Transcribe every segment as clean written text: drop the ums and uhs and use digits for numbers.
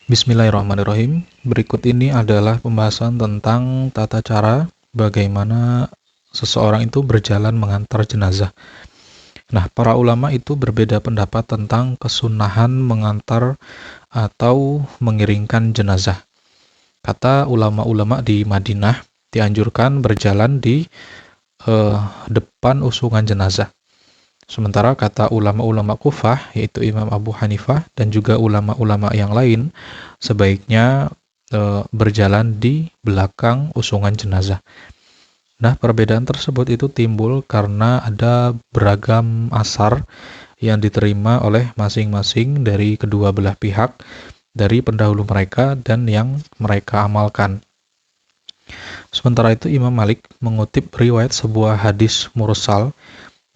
Bismillahirrahmanirrahim. Berikut ini adalah pembahasan tentang tata cara bagaimana seseorang itu berjalan mengantar jenazah. Nah, para ulama itu berbeda pendapat tentang kesunahan mengantar atau mengiringkan jenazah. Kata ulama-ulama di Madinah, dianjurkan berjalan di depan usungan jenazah. Sementara kata ulama-ulama Kufah, yaitu Imam Abu Hanifah dan juga ulama-ulama yang lain, sebaiknya berjalan di belakang usungan jenazah. Nah, perbedaan tersebut itu timbul karena ada beragam asar yang diterima oleh masing-masing dari kedua belah pihak, dari pendahulu mereka dan yang mereka amalkan. Sementara itu Imam Malik mengutip riwayat sebuah hadis mursal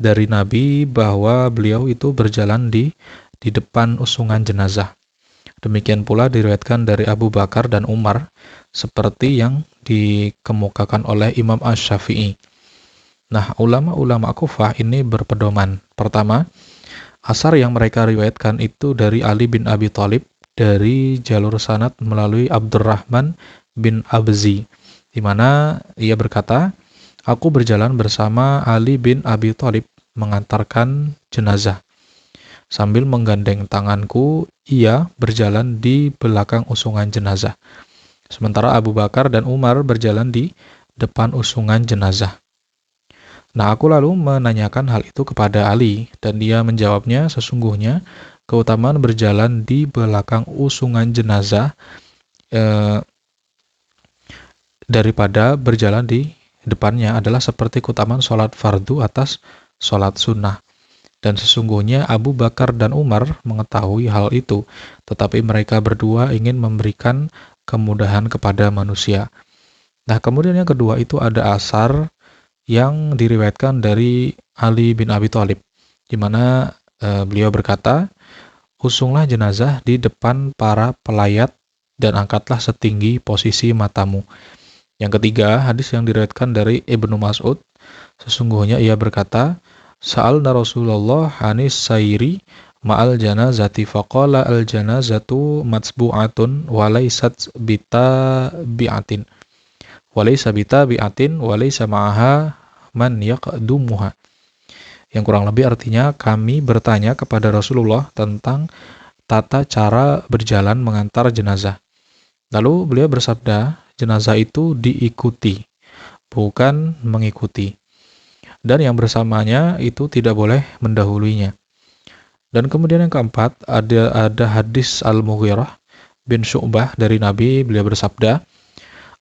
dari Nabi bahwa beliau itu berjalan di depan usungan jenazah. Demikian pula diriwayatkan dari Abu Bakar dan Umar seperti yang dikemukakan oleh Imam Asy-Syafi'i. Nah, ulama-ulama Kufah ini berpedoman. Pertama, asar yang mereka riwayatkan itu dari Ali bin Abi Thalib dari jalur sanad melalui Abdurrahman bin Abzi, di mana ia berkata, "Aku berjalan bersama Ali bin Abi Thalib mengantarkan jenazah. Sambil menggandeng tanganku, ia berjalan di belakang usungan jenazah. Sementara Abu Bakar dan Umar berjalan di depan usungan jenazah." Nah, aku lalu menanyakan hal itu kepada Ali, dan dia menjawabnya, sesungguhnya keutamaan berjalan di belakang usungan jenazah daripada berjalan di depannya adalah seperti keutamaan sholat fardu atas sholat sunnah. Dan sesungguhnya Abu Bakar dan Umar mengetahui hal itu, tetapi mereka berdua ingin memberikan kemudahan kepada manusia. Nah, kemudian yang kedua itu ada asar yang diriwayatkan dari Ali bin Abi Thalib, di mana beliau berkata, "Usunglah jenazah di depan para pelayat dan angkatlah setinggi posisi matamu." Yang ketiga, hadis yang diriwayatkan dari Ibnu Mas'ud, sesungguhnya ia berkata, "Sa'alna Rasulullah hanis sayri ma'al janazati faqala al janazatu matsbu'atun walaysat bitabi'atin walaysa bitabi'atin walaysa ma'aha man yaqdumuha." Yang kurang lebih artinya, kami bertanya kepada Rasulullah tentang tata cara berjalan mengantar jenazah. Lalu beliau bersabda, jenazah itu diikuti, bukan mengikuti. Dan yang bersamanya itu tidak boleh mendahuluinya. Dan kemudian yang keempat, ada hadis Al-Mughirah bin Syu'bah dari Nabi, beliau bersabda,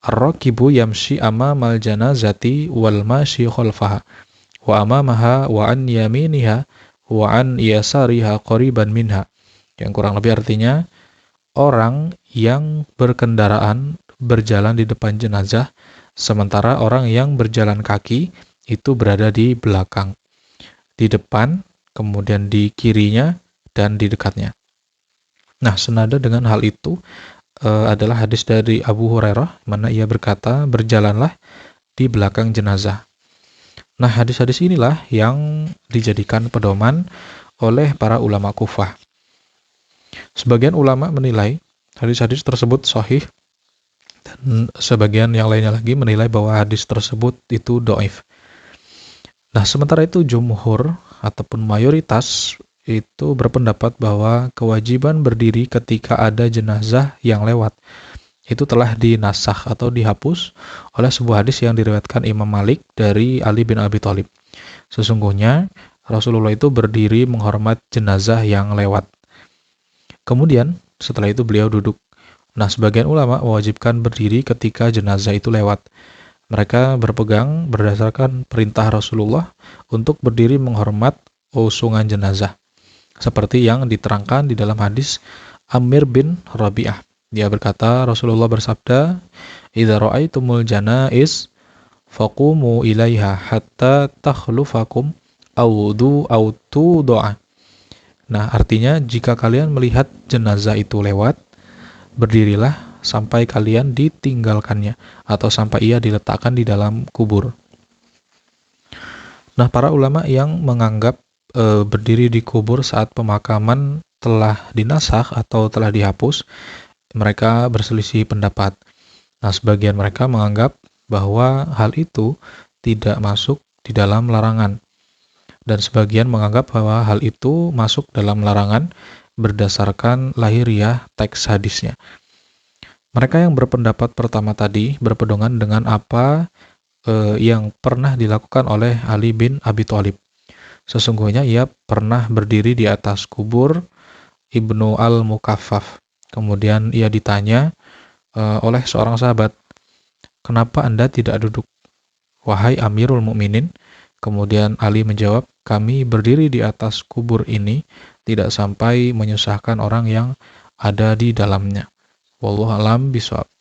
"Ar-rakibu yamshi amamal janazati wal mashi khalfaha, wa amamaha wa an yaminiha wa an yasariha qariban minha." Yang kurang lebih artinya, orang yang berkendaraan berjalan di depan jenazah, sementara orang yang berjalan kaki itu berada di belakang, di depan, kemudian di kirinya, dan di dekatnya. Nah, senada dengan hal itu adalah hadis dari Abu Hurairah, mana ia berkata, "Berjalanlah di belakang jenazah." Nah, hadis-hadis inilah yang dijadikan pedoman oleh para ulama Kufah. Sebagian ulama menilai hadis-hadis tersebut sahih, dan sebagian yang lainnya lagi menilai bahwa hadis tersebut itu dhaif. Nah, sementara itu jumhur ataupun mayoritas itu berpendapat bahwa kewajiban berdiri ketika ada jenazah yang lewat itu telah dinasakh atau dihapus oleh sebuah hadis yang diriwayatkan Imam Malik dari Ali bin Abi Thalib. Sesungguhnya Rasulullah itu berdiri menghormat jenazah yang lewat. Kemudian setelah itu beliau duduk. Nah, sebagian ulama mewajibkan berdiri ketika jenazah itu lewat. Mereka berpegang berdasarkan perintah Rasulullah untuk berdiri menghormat usungan jenazah, seperti yang diterangkan di dalam hadis Amir bin Rabi'ah. Dia berkata, Rasulullah bersabda, "Idza ra'aitumul janaiz faqumu ilaiha hatta takhlufakum awdu aw tud'a." Nah, artinya jika kalian melihat jenazah itu lewat, berdirilah sampai kalian ditinggalkannya atau sampai ia diletakkan di dalam kubur. Nah, para ulama yang menganggap berdiri di kubur saat pemakaman telah dinasakh atau telah dihapus, mereka berselisih pendapat. Nah, sebagian mereka menganggap bahwa hal itu tidak masuk di dalam larangan, dan sebagian menganggap bahwa hal itu masuk dalam larangan berdasarkan lahiriah teks hadisnya. Mereka yang berpendapat pertama tadi berpedoman dengan apa yang pernah dilakukan oleh Ali bin Abi Thalib. Sesungguhnya ia pernah berdiri di atas kubur Ibnu al-Mukaffaf. Kemudian ia ditanya oleh seorang sahabat, "Kenapa Anda tidak duduk, wahai Amirul Mukminin?" Kemudian Ali menjawab, "Kami berdiri di atas kubur ini tidak sampai menyusahkan orang yang ada di dalamnya." Wallahu a'lam bishawab.